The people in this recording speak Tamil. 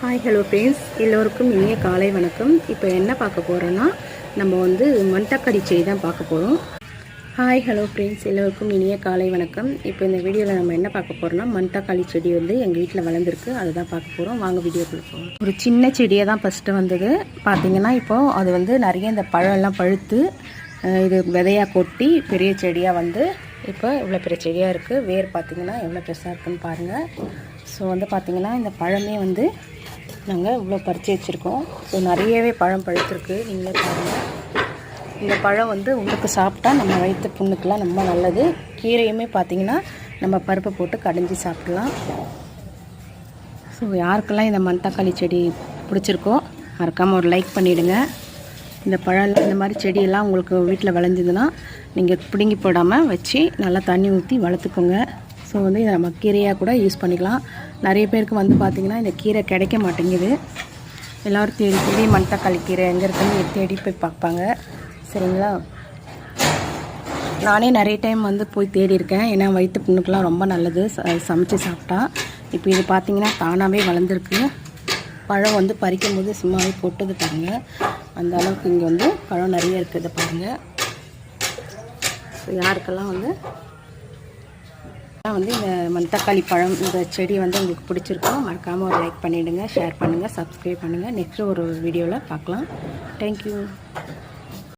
ஹாய் ஹலோ ஃப்ரெண்ட்ஸ், எல்லோருக்கும் இனிய காலை வணக்கம். இப்போ என்ன பார்க்க போகிறோன்னா, நம்ம வந்து மண்தக்காளி செடி தான் பார்க்க போகிறோம். ஹாய் ஹலோ ஃப்ரெண்ட்ஸ், எல்லோருக்கும் இனிய காலை வணக்கம். இப்போ இந்த வீடியோவில் நம்ம என்ன பார்க்க போகிறோன்னா, மண்தக்காளி செடி வந்து எங்கள் வீட்டில் வளர்ந்துருக்கு, அதுதான் பார்க்க போகிறோம். வாங்க வீடியோக்குள்ள போகிறோம். ஒரு சின்ன செடியை தான் ஃபஸ்ட்டு வந்தது. பார்த்திங்கன்னா இப்போது அது வந்து நிறைய இந்த பழம்லாம் பழுத்து இது விதையாக கொட்டி பெரிய செடியாக வந்து இப்போ இவ்வளோ பெரிய செடியாக இருக்குது. வேர் பார்த்திங்கன்னா எவ்வளோ பெருசாக இருக்குதுன்னு பாருங்கள். ஸோ வந்து பார்த்திங்கன்னா இந்த பழமே வந்து நாங்கள் இவ்வளோ பறித்து வச்சுருக்கோம். ஸோ நிறையவே பழம் பழுத்துருக்கு, நீங்களே பாருங்கள். இந்த பழம் வந்து உள்ளுக்கு சாப்பிட்டா நம்ம வயிற்று புண்ணுக்கெலாம் ரொம்ப நல்லது. கீரையுமே பார்த்திங்கன்னா நம்ம பருப்பை போட்டு கடைஞ்சி சாப்பிட்லாம். ஸோ யாருக்கெல்லாம் இந்த மண்தக்காளி செடி பிடிச்சிருக்கோ மறக்காமல் ஒரு லைக் பண்ணிவிடுங்க. இந்த பழம் இந்த மாதிரி செடியெல்லாம் உங்களுக்கு வீட்டில் விளைஞ்சதுன்னா நீங்கள் பிடுங்கி போடாமல் வச்சு நல்லா தண்ணி ஊற்றி வளர்த்துக்கோங்க. ஸோ வந்து இதை நம்ம கீரையாக கூட யூஸ் பண்ணிக்கலாம். நிறைய பேருக்கு வந்து பார்த்திங்கன்னா இந்த கீரை கிடைக்க மாட்டேங்குது. எல்லோரும் தேடி தேடி மண்தக்காளி கீரை எங்கே இருக்குன்னு தேடி போய் பார்ப்பாங்க, சரிங்களா? நானே நிறைய டைம் வந்து போய் தேடி இருக்கேன். ஏன்னா வயிற்று புண்ணுக்கெலாம் ரொம்ப நல்லது சமைச்சு சாப்பிட்டா. இப்போ இது பார்த்திங்கன்னா தானாகவே வளர்ந்துருக்கு. பழம் வந்து பறிக்கும் போது சும்மாவே போட்டது பாருங்கள். அந்த அளவுக்கு இங்கே வந்து பழம் நிறைய இருக்குது பாருங்கள். ஸோ யாருக்கெல்லாம் வந்து இந்த மண்தக்காளி பழம் இந்த செடி வந்து உங்களுக்கு பிடிச்சிருக்கோம் மறக்காமல் ஒரு லைக் பண்ணிவிடுங்க, ஷேர் பண்ணுங்கள், சப்ஸ்கிரைப் பண்ணுங்கள். நெக்ஸ்ட்டு ஒரு வீடியோவில் பார்க்கலாம். தேங்க்யூ.